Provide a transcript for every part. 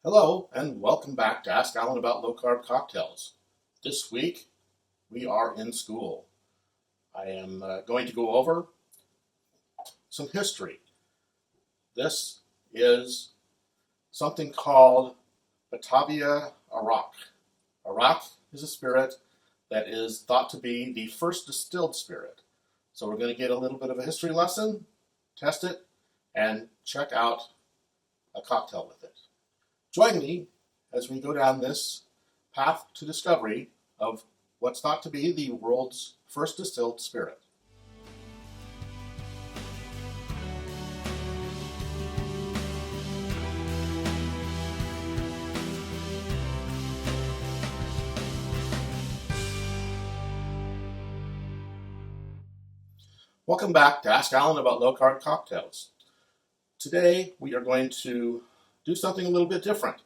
Hello, and welcome back to Ask Alan About Low Carb Cocktails. This week, we are in school. I am going to go over some history. This is something called Batavia-Arrack. Arrack is a spirit that is thought to be the first distilled spirit. So we're going to get a little bit of a history lesson, test it, and check out a cocktail with it. Join me as we go down this path to discovery of what's thought to be the world's first distilled spirit. Welcome back to Ask Alan About Low Carb Cocktails. Today we are going to do something a little bit different.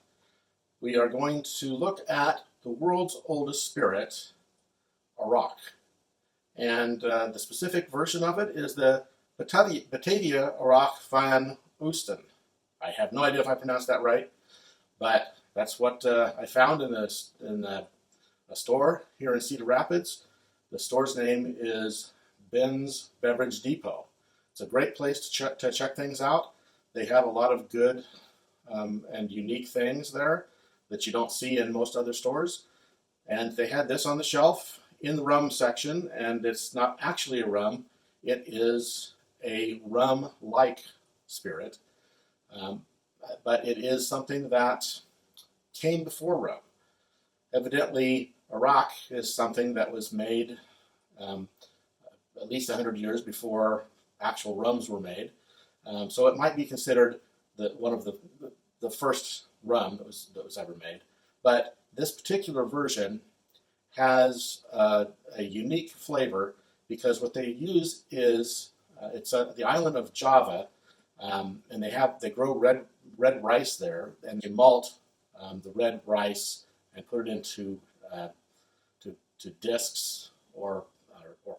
We are going to look at the world's oldest spirit, Arrack. And the specific version of it is the Batavia-Arrack van Oosten. I have no idea if I pronounced that right, but that's what I found in a store here in Cedar Rapids. The store's name is Ben's Beverage Depot. It's a great place to check things out. They have a lot of good and unique things there that you don't see in most other stores. And they had this on the shelf in the rum section, and it's not actually a rum. It is a rum-like spirit, but it is something that came before rum. Evidently, Arrack is something that was made at least 100 years before actual rums were made. So it might be considered one of the first rum that was ever made. But this particular version has a unique flavor because what they use is it's the island of Java, and they grow red rice there, and they malt the red rice and put it into to discs or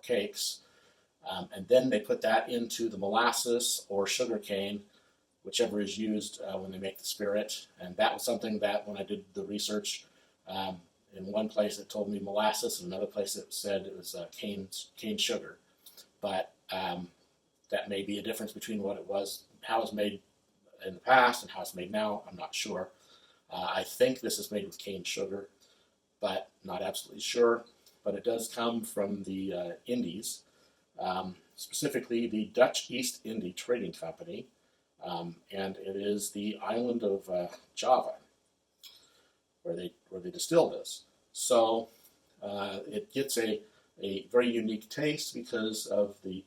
cakes, and then they put that into the molasses or sugar cane, whichever is used when they make the spirit. And that was something that when I did the research, in one place it told me molasses, and another place it said it was cane sugar. But that may be a difference between what it was, how it was made in the past and how it's made now. I'm not sure. I think this is made with cane sugar, but not absolutely sure. But it does come from the Indies, specifically the Dutch East India Trading Company. And it is the island of Java, where they distill this. So it gets a very unique taste because of the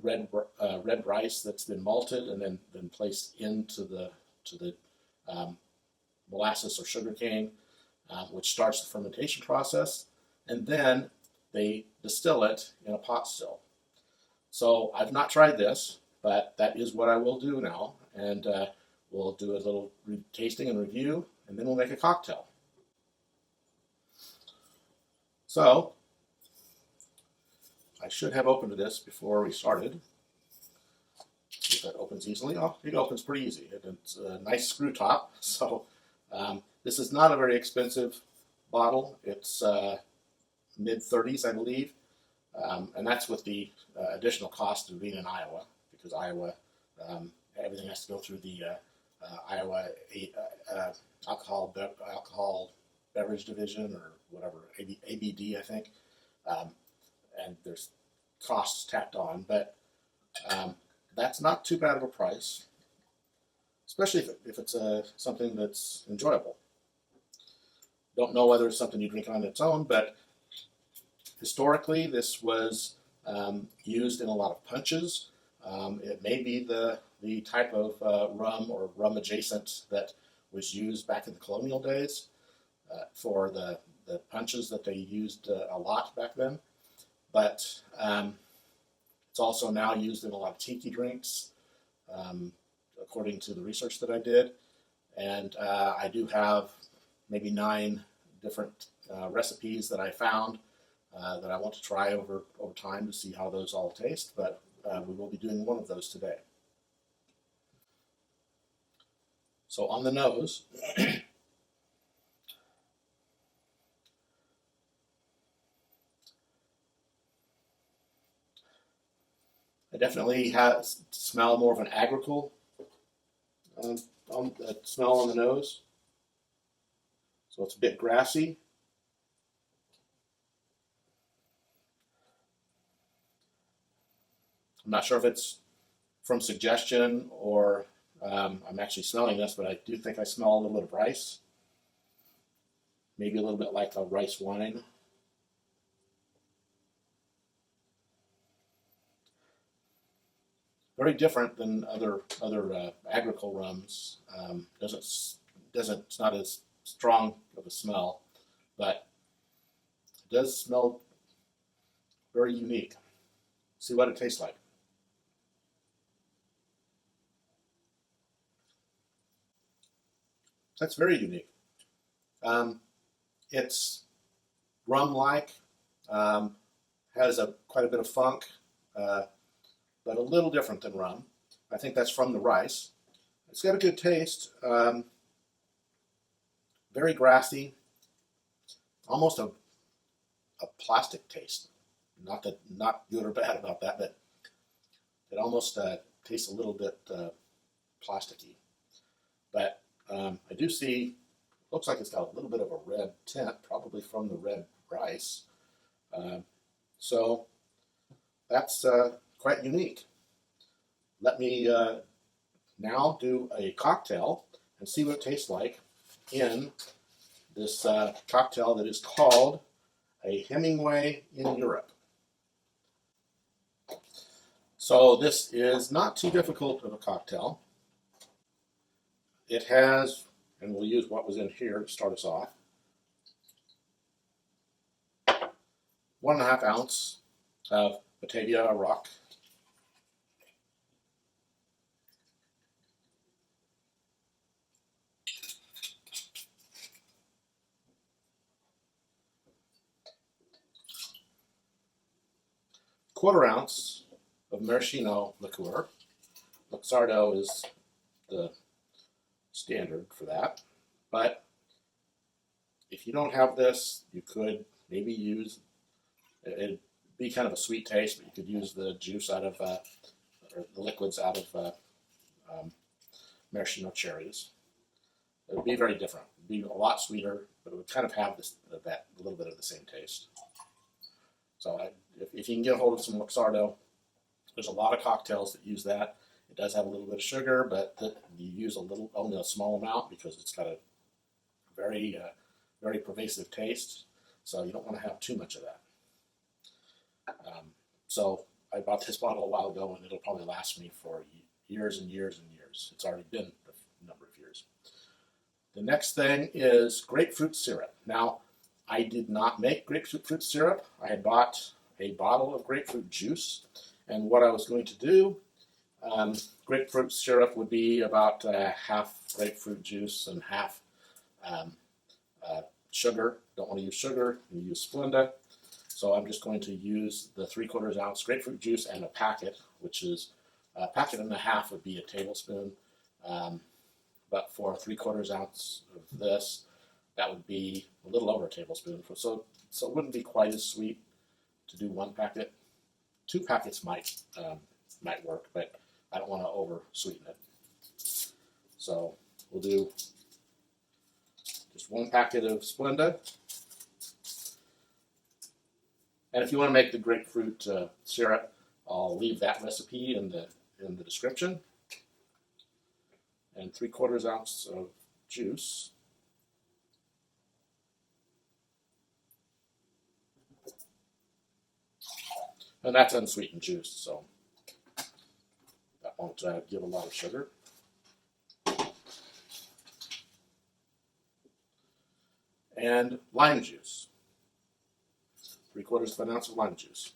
red rice that's been malted and then placed into the molasses or sugar cane, which starts the fermentation process, and then they distill it in a pot still. So I've not tried this, but that is what I will do now, and we'll do a little tasting and review, and then we'll make a cocktail. So, I should have opened this before we started. See if that opens easily. Oh, it opens pretty easy. It's a nice screw top, so this is not a very expensive bottle. It's mid-30s, I believe, and that's with the additional cost of being in Iowa, because Iowa, everything has to go through the Iowa alcohol beverage division, or whatever, ABD, I think, and there's costs tacked on, but that's not too bad of a price, especially if it's something that's enjoyable. Don't know whether it's something you drink on its own, but historically this was used in a lot of punches. It may be the type of rum or rum adjacent that was used back in the colonial days for the punches that they used a lot back then. But it's also now used in a lot of tiki drinks, according to the research that I did. And I do have maybe 9 different recipes that I found that I want to try over time to see how those all taste. But we will be doing one of those today. So on the nose, I definitely smell more of an agricultural smell on the nose. So it's a bit grassy. I'm not sure if it's from suggestion or I'm actually smelling this, but I do think I smell a little bit of rice. Maybe a little bit like a rice wine. Very different than other agricultural rums. It's not as strong of a smell, but it does smell very unique. See what it tastes like. That's very unique. It's rum-like, has quite a bit of funk, but a little different than rum. I think that's from the rice. It's got a good taste, very grassy, almost a plastic taste. Not good or bad about that, but it almost tastes a little bit plasticky. But I do see, looks like it's got a little bit of a red tint, probably from the red rice. So that's quite unique. Let me now do a cocktail and see what it tastes like in this cocktail that is called a Hemingway in Europe. So this is not too difficult of a cocktail. It has, and we'll use what was in here to start us off, 1.5 ounce of Batavia-Arrack, quarter ounce of maraschino liqueur. Luxardo is the standard for that, but if you don't have this, you could maybe use, it'd be kind of a sweet taste, but you could use the juice out of, or the liquids out of maraschino cherries. It would be very different. It would be a lot sweeter, but it would kind of have that a little bit of the same taste. So if you can get a hold of some Luxardo, there's a lot of cocktails that use that. It does have a little bit of sugar, but you use only a small amount because it's got a very, very pervasive taste. So you don't want to have too much of that. So I bought this bottle a while ago, and it'll probably last me for years and years and years. It's already been a number of years. The next thing is grapefruit syrup. Now, I did not make grapefruit syrup. I had bought a bottle of grapefruit juice, and what I was going to do, grapefruit syrup would be about half grapefruit juice and half sugar. Don't want to use sugar, you use Splenda. So I'm just going to use the 3/4 ounce grapefruit juice and a packet, which is a packet and a half would be a tablespoon. But for a 3/4 ounce of this, that would be a little over a tablespoon. So it wouldn't be quite as sweet to do 1 packet. 2 packets might work, but I don't want to over sweeten it. So we'll do just 1 packet of Splenda. And if you want to make the grapefruit syrup, I'll leave that recipe in the description. And 3/4 ounce of juice. And that's unsweetened juice, so that won't give a lot of sugar. And lime juice. 3/4 ounce of lime juice.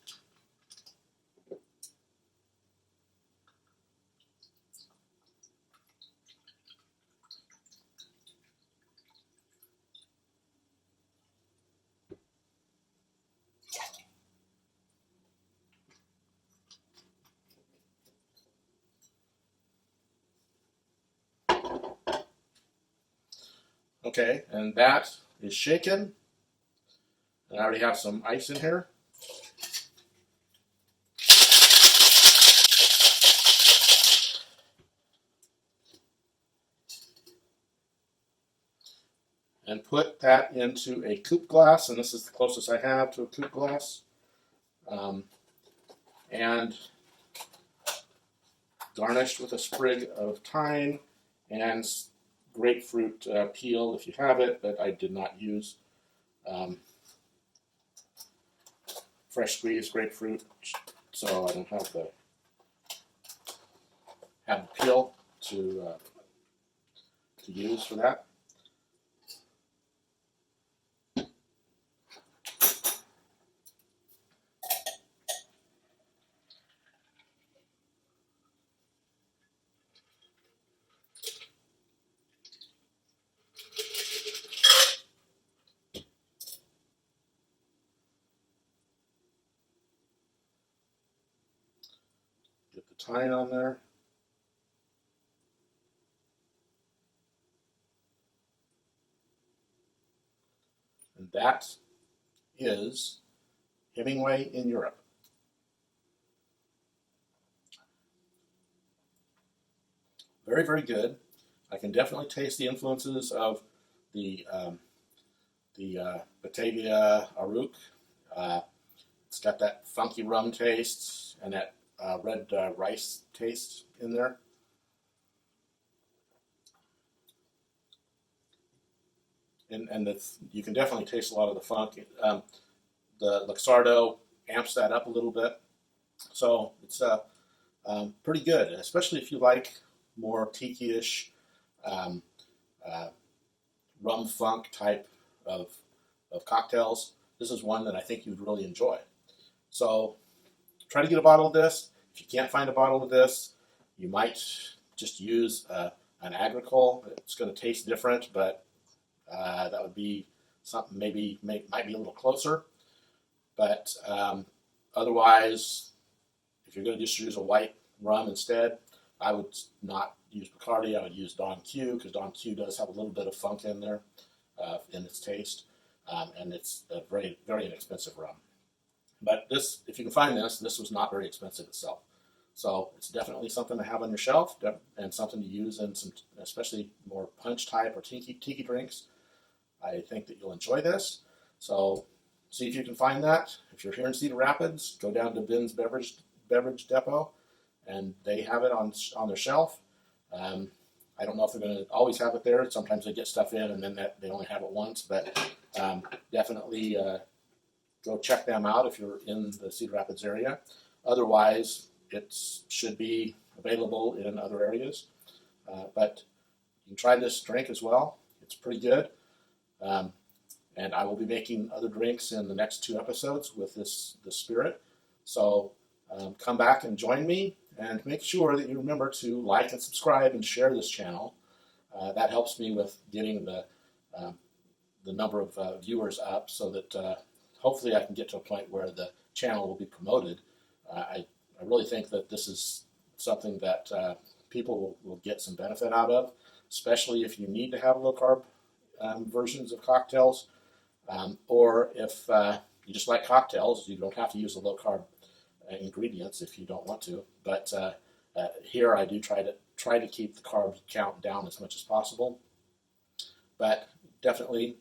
Okay, and that is shaken. And I already have some ice in here. And put that into a coupe glass, and this is the closest I have to a coupe glass. And garnished with a sprig of thyme and grapefruit peel if you have it, but I did not use fresh squeezed grapefruit, so I don't have the peel to use for that. Get the thyme on there. And that is Hemingway in Europe. Very, very good. I can definitely taste the influences of the Batavia-Arrack. It's got that funky rum taste and that red rice taste in there. And you can definitely taste a lot of the funk. The Luxardo amps that up a little bit. So it's pretty good, especially if you like more tiki-ish, rum funk type of cocktails. This is one that I think you'd really enjoy. So try to get a bottle of this. If you can't find a bottle of this, you might just use an agricole. It's going to taste different, but that would be something might be a little closer. But otherwise, if you're going to just use a white rum instead, I would not use Bacardi. I would use Don Q, because Don Q does have a little bit of funk in there in its taste, and it's a very, very inexpensive rum. But this, if you can find this was not very expensive itself. So it's definitely something to have on your shelf and something to use in some, especially more punch type or tiki drinks. I think that you'll enjoy this. So see if you can find that. If you're here in Cedar Rapids, go down to Ben's Beverage Depot, and they have it on their shelf. I don't know if they're going to always have it there. Sometimes they get stuff in and then they only have it once, but definitely go check them out if you're in the Cedar Rapids area. Otherwise, it should be available in other areas. But you can try this drink as well. It's pretty good. And I will be making other drinks in the next 2 episodes with this spirit. So come back and join me, and make sure that you remember to like and subscribe and share this channel. That helps me with getting the number of viewers up, so that hopefully I can get to a point where the channel will be promoted. I really think that this is something that people will get some benefit out of, especially if you need to have low carb versions of cocktails, or if you just like cocktails. You don't have to use the low carb ingredients if you don't want to. But here I do try to keep the carb count down as much as possible. But definitely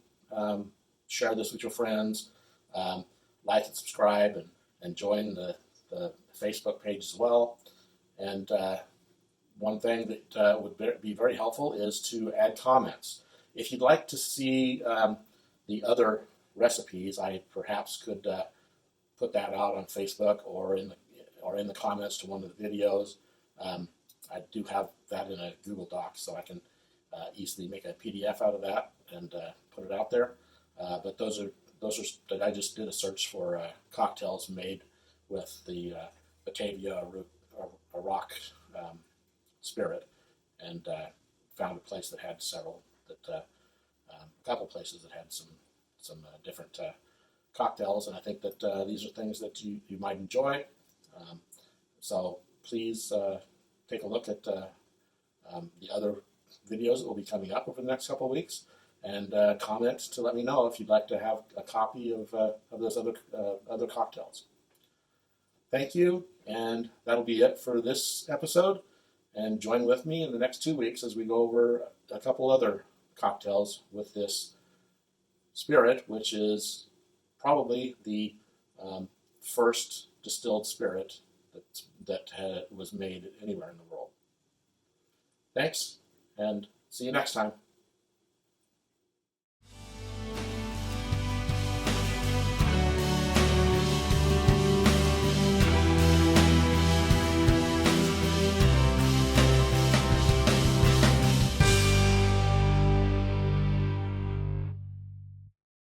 share this with your friends, like and subscribe, and join the Facebook page as well. And one thing that would be very helpful is to add comments. If you'd like to see the other recipes, I perhaps could put that out on Facebook or in the comments to one of the videos. I do have that in a Google Doc, so I can easily make a PDF out of that and put it out there. But those are that I just did a search for cocktails made with the Batavia-Arrack spirit, and found a place that had several, a couple places that had some different cocktails, and I think that these are things that you might enjoy. So please take a look at the other videos that will be coming up over the next couple of weeks, and comment to let me know if you'd like to have a copy of those other cocktails. Thank you, and that'll be it for this episode. And join with me in the next 2 weeks as we go over a couple other cocktails with this spirit, which is probably the first distilled spirit that was made anywhere in the world. Thanks, and see you next time.